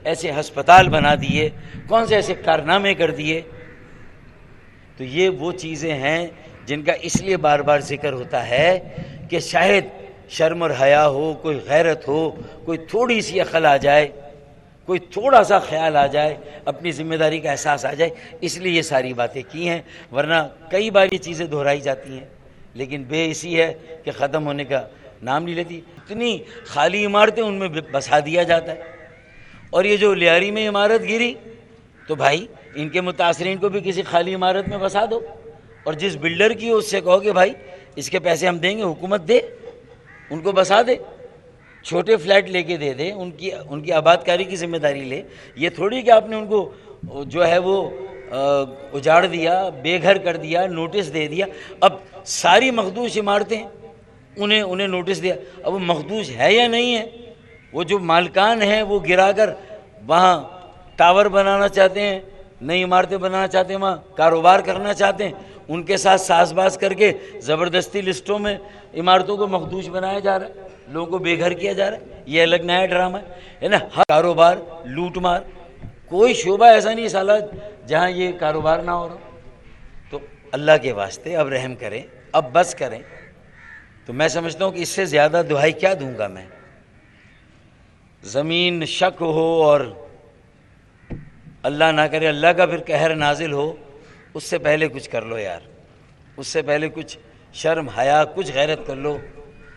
ایسے ہسپتال بنا دیے، کون سے ایسے کارنامے کر دیے. تو یہ وہ چیزیں ہیں جن کا اس لیے بار بار ذکر ہوتا ہے کہ شاید شرم اور حیا ہو، کوئی غیرت ہو، کوئی تھوڑی سی عقل آ جائے، کوئی تھوڑا سا خیال آ جائے، اپنی ذمہ داری کا احساس آ جائے، اس لیے یہ ساری باتیں کی ہیں. ورنہ کئی بار یہ چیزیں دہرائی جاتی ہیں لیکن بے اسی ہے کہ ختم ہونے کا نام نہیں لیتی. اتنی خالی عمارتیں ان میں بسا دیا جاتا ہے. اور یہ جو لیاری میں عمارت گری تو بھائی ان کے متاثرین کو بھی کسی خالی عمارت میں بسا دو، اور جس بلڈر کی اس سے کہو کہ بھائی اس کے پیسے ہم دیں گے، حکومت دے، ان کو بسا دے، چھوٹے فلیٹ لے کے دے دے، ان کی آباد کاری کی ذمہ داری لے. یہ تھوڑی کہ آپ نے ان کو جو ہے وہ اجاڑ دیا، بے گھر کر دیا، نوٹس دے دیا. اب ساری مخدوش عمارتیں انہیں نوٹس دیا. اب وہ مخدوش ہے یا نہیں ہے، وہ جو مالکان ہیں وہ گرا کر وہاں ٹاور بنانا چاہتے ہیں، نئی عمارتیں بنانا چاہتے ہیں، وہاں کاروبار کرنا چاہتے ہیں، ان کے ساتھ ساز باز کر کے زبردستی لسٹوں میں عمارتوں کو مخدوش بنایا جا رہا ہے، لوگوں کو بے گھر کیا جا رہا ہے. یہ الگ نیا ڈرامہ ہے نا. ہر کاروبار لوٹ مار، کوئی شعبہ ایسا نہیں سالہ جہاں یہ کاروبار نہ ہو رہا. تو اللہ کے واسطے اب رحم کریں، اب بس کریں. تو میں سمجھتا ہوں کہ اس سے زیادہ دہائی کیا دوں گا میں. زمین شک ہو اور اللہ نہ کرے اللہ کا پھر قہر نازل ہو، اس سے پہلے کچھ کر لو یار، اس سے پہلے کچھ شرم حیا، کچھ غیرت کر لو.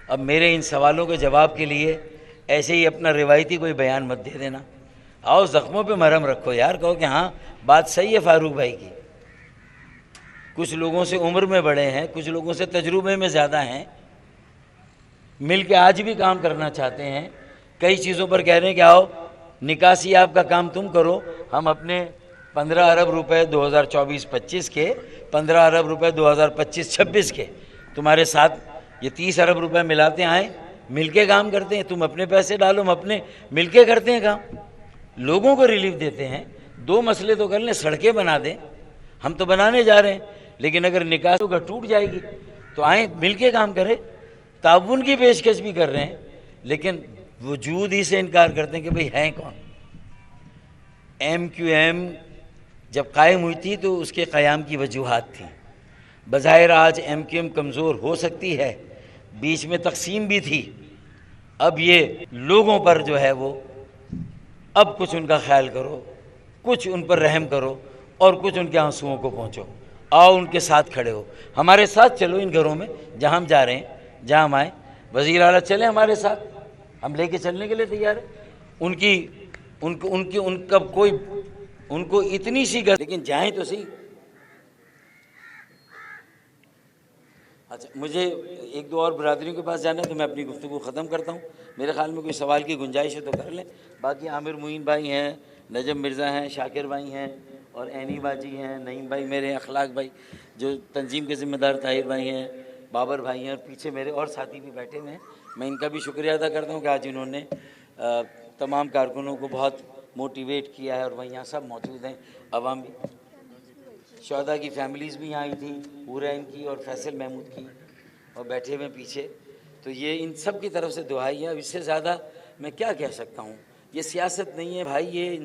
اب میرے ان سوالوں کے جواب کے لیے ایسے ہی اپنا روایتی کوئی بیان مت دے دینا. آؤ زخموں پہ مرہم رکھو یار، کہو کہ ہاں بات صحیح ہے فاروق بھائی کی. کچھ لوگوں سے عمر میں بڑے ہیں، کچھ لوگوں سے تجربے میں زیادہ ہیں، مل کے آج بھی کام کرنا چاہتے ہیں. کئی چیزوں پر کہہ رہے ہیں کہ آؤ نکاسی آپ کا کام تم کرو، ہم اپنے 15 ارب روپے 2024-25 کے، 15 ارب روپے 2025-26 کے تمہارے ساتھ یہ 30 ارب روپے ملاتے آئیں، مل کے کام کرتے ہیں. تم اپنے پیسے ڈالو، ہم اپنے، مل کے کرتے ہیں کام، لوگوں کو ریلیف دیتے ہیں. دو مسئلے تو کر لیں، سڑکیں بنا دیں، ہم تو بنانے جا رہے ہیں، لیکن اگر نکاح کا ٹوٹ جائے گی تو آئیں مل کے کام کریں. تعاون کی پیشکش بھی کر رہے ہیں لیکن وجود ہی سے انکار کرتے ہیں کہ بھئی ہیں کون. ایم کیو ایم جب قائم ہوئی تھی تو اس کے قیام کی وجوہات تھیں. بظاہر آج ایم کیو ایم کمزور ہو سکتی ہے، بیچ میں تقسیم بھی تھی. اب یہ لوگوں پر جو ہے وہ اب کچھ ان کا خیال کرو، کچھ ان پر رحم کرو اور کچھ ان کے آنسوؤں کو پہنچو. آؤ ان کے ساتھ کھڑے ہو، ہمارے ساتھ چلو ان گھروں میں جہاں ہم جا رہے ہیں، جہاں ہم آئیں. وزیر اعلیٰ چلیں ہمارے ساتھ، ہم لے کے چلنے کے لیے تیار ہیں. ان کو اتنی سی لیکن جائیں تو صحیح. اچھا مجھے ایک دو اور برادریوں کے پاس جانا ہے تو میں اپنی گفتگو ختم کرتا ہوں. میرے خیال میں کوئی سوال کی گنجائش ہے تو کر لیں. باقی عامر معین بھائی ہیں، نجم مرزا ہیں، شاکر بھائی ہیں اور عینی باجی ہیں، نعیم بھائی میرے، اخلاق بھائی جو تنظیم کے ذمہ دار، طاہر بھائی ہیں، بابر بھائی ہیں، اور پیچھے میرے اور ساتھی بھی بیٹھے ہوئے ہیں. میں ان کا بھی شکریہ ادا کرتا ہوں کہ آج انہوں نے تمام کارکنوں کو بہت موٹیویٹ کیا ہے، اور وہیں یہاں سب موجود ہیں. عوام بھی، شہداء کی فیملیز بھی یہاں آئی تھیں، حورین کی اور فیصل محمود کی، اور بیٹھے ہوئے پیچھے. تو یہ ان سب کی طرف سے دعائی ہے. اب اس سے زیادہ میں کیا کہہ سکتا ہوں. یہ سیاست نہیں ہے بھائی، یہ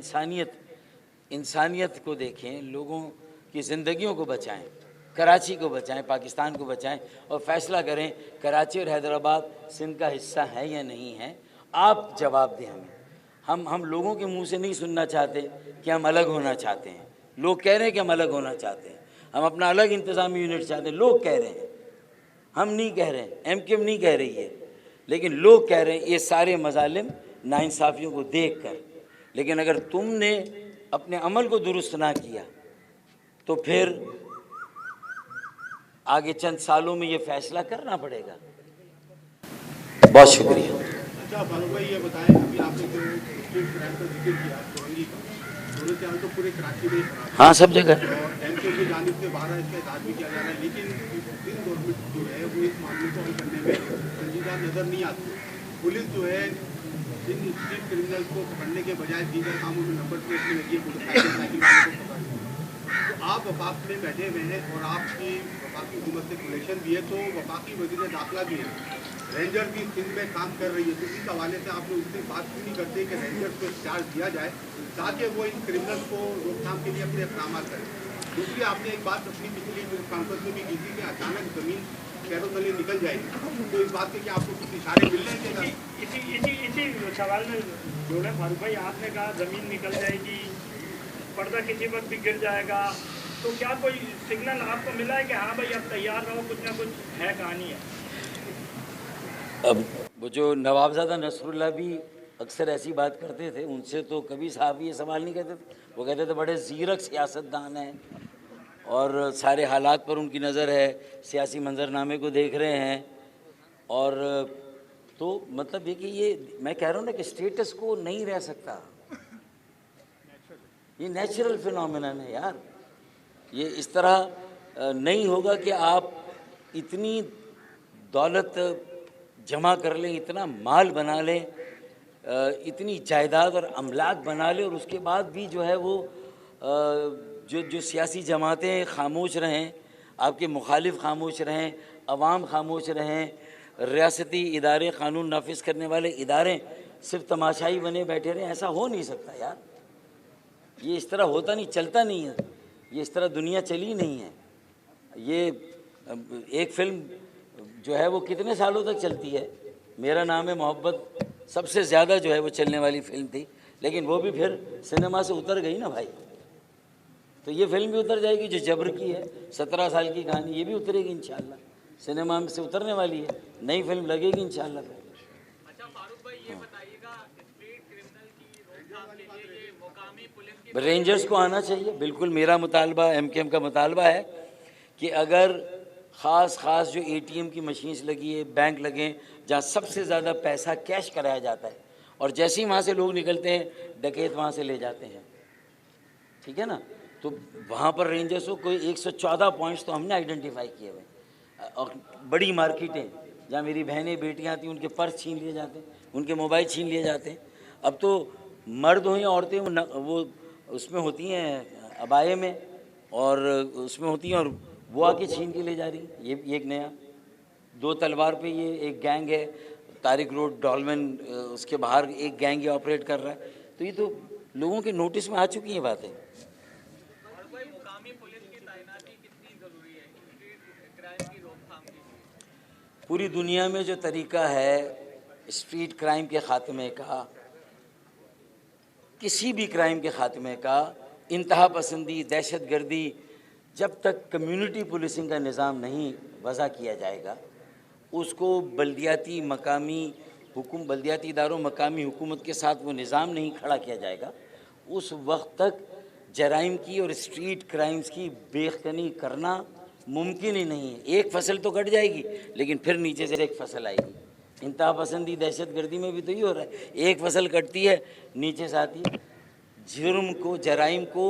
انسانیت کو دیکھیں، لوگوں کی زندگیوں کو بچائیں، کراچی کو بچائیں، پاکستان کو بچائیں، اور فیصلہ کریں کراچی اور حیدرآباد سندھ کا حصہ ہے یا نہیں ہے. آپ جواب دیں ہمیں. ہم لوگوں کے منہ سے نہیں سننا چاہتے کہ ہم الگ ہونا چاہتے ہیں. لوگ کہہ رہے ہیں کہ ہم الگ ہونا چاہتے ہیں، ہم اپنا الگ انتظامی یونٹ چاہتے ہیں. لوگ کہہ رہے ہیں، ہم نہیں کہہ رہے ہیں، ایم کیو ایم نہیں کہہ رہی ہے، لیکن لوگ کہہ رہے ہیں یہ سارے مظالم ناانصافیوں کو دیکھ کر. لیکن اگر تم نے اپنے عمل کو درست نہ کیا تو پھر آگے چند سالوں میں یہ فیصلہ کرنا پڑے گا. بہت شکریہ. اچھا فاروق بھائی یہ بتائیں، ابھی آپ نے جو مسلم کرائم کا ذکر کیا چورنگی کا، صورتحال تو پورے کراچی میں خراب، ہاں سب جگہ، اور ایم کیو کی جانب سے 12 اس کا احتجاج بھی کیا جا رہا ہے، لیکن ان گورنمنٹ جو ہے وہ اس معاملے کو حل کرنے میں سنجیدہ نظر نہیں آتی. پولیس جو ہے ان اسٹریٹ کرمنل کو پکڑنے کے بجائے دیگر کاموں میں نمبر پلیٹ میں لگی ہے، سائیکل والے کو پکڑ. تو آپ وفاق میں بیٹھے ہوئے ہیں اور آپ کی وفاقی حکومت سے کولیشن بھی ہے، تو وفاقی وزیر داخلہ بھی ہے، रेंजर भी सिंध में काम कर रही है, तो इस हवाले से आप लोग उससे बात क्यों नहीं करते कि रेंजर्स को चार्ज दिया जाए ताकि वो इन क्रिमिनल्स को रोकथाम के लिए अपने इकदाम करें। दूसरी आपने एक बात अपनी पिछली कॉन्फ्रेंस में भी की थी कि अचानक जमीन पैरों तले निकल जाएगी, तो इस बात के क्या आपको कुछ इशारे मिल रहे हैं? इसी सवाल में जोड़े फारूक भाई, आपने कहा जमीन निकल जाएगी, पर्दा किसी वक्त भी गिर जाएगा, तो क्या कोई सिग्नल आपको मिला है कि हाँ भाई अब तैयार रहो, कुछ ना कुछ है, कहानी है? अब वो जो नवाबजादा नसरुल्लाह भी अक्सर ऐसी बात करते थे, उनसे तो कभी साहब ये सवाल नहीं कहते थे। वो कहते थे बड़े ज़ीरक सियासतदान हैं और सारे हालात पर उनकी नज़र है, सियासी मंजरनामे को देख रहे हैं। और तो मतलब ये कि ये मैं कह रहा हूँ ना कि स्टेटस को नहीं रह सकता, ये नेचुरल फिनोमिनन है यार। ये इस तरह नहीं होगा कि आप इतनी दौलत जमा कर लें, इतना माल बना लें, इतनी जायदाद और अमलाक बना लें, और उसके बाद भी जो है वो जो सियासी जमातें खामोश रहें, आपके मुखालिफ खामोश रहें, अवाम खामोश रहें, रियासती इदारे, कानून नाफिज करने वाले इदारे सिर्फ तमाशाई बने बैठे रहें। ऐसा हो नहीं सकता यार, ये इस तरह होता नहीं, चलता नहीं है, ये इस तरह दुनिया चली नहीं है। ये एक फिल्म जो है वो कितने सालों तक चलती है, मेरा नाम है मोहब्बत सबसे ज़्यादा जो है वो चलने वाली फिल्म थी, लेकिन वो भी फिर सिनेमा से उतर गई ना भाई। तो ये फिल्म भी उतर जाएगी जो जबर की है, 17 साल की कहानी, ये भी उतरेगी इंशाल्लाह, सिनेमा से उतरने वाली है, नई फिल्म लगेगी इंशाल्लाह। अच्छा फारूक भाई ये बताइएगा, स्ट्रीट क्रिमिनल की रोकथाम के लिए ये मुकामी पुलिस की रेंजर्स को आना चाहिए, बिल्कुल मेरा मुतालबा, MKM का मुतालबा है कि अगर ख़ास जो ATM की मशीन्स लगी है, बैंक लगे जहाँ सबसे ज़्यादा पैसा कैश कराया जाता है, और जैसे ही वहाँ से लोग निकलते हैं डकैत वहाँ से ले जाते हैं, ठीक है ना, तो वहाँ पर रेंजर्स को कोई 114 पॉइंट्स तो हमने आइडेंटिफाई किए हुए। और बड़ी मार्केटें जहाँ मेरी बहनें बेटियाँ थी, उनके पर्स छीन लिए जाते हैं, उनके मोबाइल छीन लिए जाते हैं। अब तो मर्द हो या औरतें वो उसमें होती हैं अबाये में, और उसमें होती हैं, और वो आके छीन के ले जा रही है। ये एक नया 2 तलवार पे ये एक गैंग है, तारिक रोड डॉलमेन उसके बाहर एक गैंग ये ऑपरेट कर रहा है। तो ये तो लोगों के नोटिस में आ चुकी हैं बातें। और भाई मुकामी पुलिस की तैनाती कितनी ज़रूरी है स्ट्रीट क्राइम की रोकथाम के लिए? पूरी दुनिया में जो तरीका है स्ट्रीट क्राइम के ख़ात्मे का, किसी भी क्राइम के ख़ात्मे का, इंतहा पसंदी, दहशत गर्दी, जब तक कम्युनिटी पुलिसिंग का निज़ाम नहीं वज़ा किया जाएगा, उसको बल्दियाती इदारों मकामी हुकूमत के साथ वो निज़ाम नहीं खड़ा किया जाएगा, उस वक्त तक जराइम की और स्ट्रीट क्राइम्स की बेखनी करना मुमकिन ही नहीं है। एक फसल तो कट जाएगी, लेकिन फिर नीचे से एक फसल आएगी। इंतहा पसंदी दहशत गर्दी में भी तो ये हो रहा है, एक फसल कटती है, नीचे से आती है। जुर्म को, जराइम को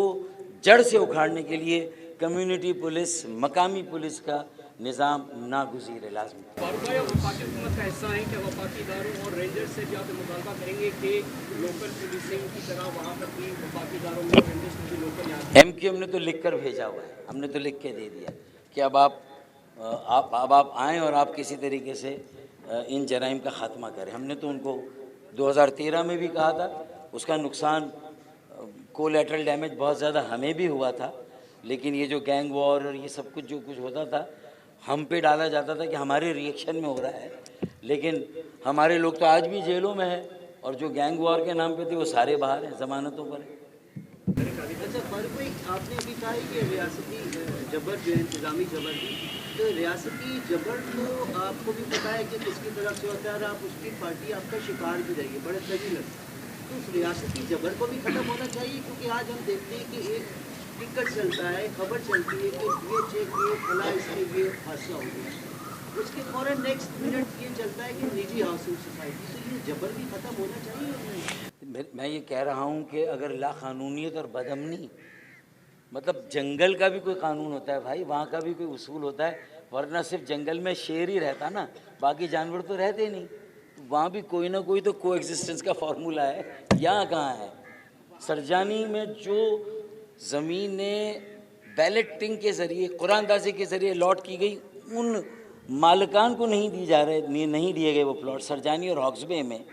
जड़ से उखाड़ने के लिए कम्युनिटी पुलिस, मकामी पुलिस का निज़ाम नागुज़ीर है, लाज़मी। फारूक भाई, वफाकी हुकूमत का हिस्सा है कि वफाकी इदारों और रेंजर्स से भी आप मुतालबा करेंगे कि लोकल पुलिसिंग की तरह वहाँ पर भी वफाकी इदारों में रेंजर्स भी लोकल यहाँ MKM ने तो लिख कर भेजा हुआ है, हमने तो लिख के दे दिया कि अब आप आएँ और आप किसी तरीके से इन जराइम का ख़ात्मा करें। हमने तो उनको 2013 में भी कहा था, उसका नुकसान कोलैटरल डैमेज बहुत ज़्यादा हमें भी हुआ था, लेकिन ये जो गैंग वॉर और ये सब कुछ जो कुछ होता था, हम पे डाला जाता था कि हमारे रिएक्शन में हो रहा है, लेकिन हमारे लोग तो आज भी जेलों में हैं, और जो गैंग वॉर के नाम पे थे वो सारे बाहर हैं, ज़मानतों पर हैं। अच्छा फारूक भाई, आपने अभी कहा है कि रियासती जबर जो है, इंतज़ामी जबर की, तो रियासती जबर तो आपको भी पता है कि किसकी तरफ से होता है, और आप उसकी पार्टी आपका शिकार भी रही है, बड़े तभी लगता है। तो उस रियासती जबर को भी ख़त्म होना चाहिए, क्योंकि आज हम देखते हैं कि एक टिकट चलता है, खबर चलती है कि DHA के फला इसके ये हादसा हो गया, उसके फ़ौरन नेक्स्ट मिनट ये चलता है कि निजी हाउसिंग सोसाइटी, तो ये जबर भी ख़त्म होना चाहिए। मैं ये कह रहा हूँ कि अगर लाक़ानूनियत और बदअमनी, मतलब जंगल का भी कोई कानून होता है भाई, वहाँ का भी कोई उसूल होता है, वरना सिर्फ जंगल में शेर ही रहता ना, बाकी जानवर तो रहते नहीं, वहाँ भी कोई ना कोई तो कोएग्जिस्टेंस का फार्मूला है। यहाँ कहाँ है? सरजानी में जो ज़मीनें बैलेटिंग के ज़रिए, कुरानदाज़ी के ज़रिए लॉट की गई, उन मालिकान को नहीं नहीं दिए गए वो प्लॉट सरजानी और हॉक्स बे में,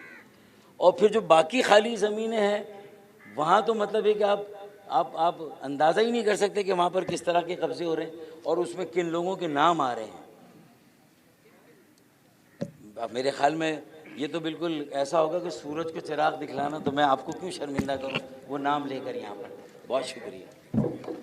और फिर जो बाकी खाली ज़मीनें हैं वहाँ तो मतलब है कि आप अंदाज़ा ही नहीं कर सकते कि वहाँ पर किस तरह के कब्ज़े हो रहे हैं और उसमें किन लोगों के नाम आ रहे हैं। अब मेरे ख़्याल में ये तो बिल्कुल ऐसा होगा कि सूरज को चिराग दिखलाना, तो मैं आपको क्यों शर्मिंदा करूं वो नाम लेकर यहाँ पर। बहुत शुक्रिया।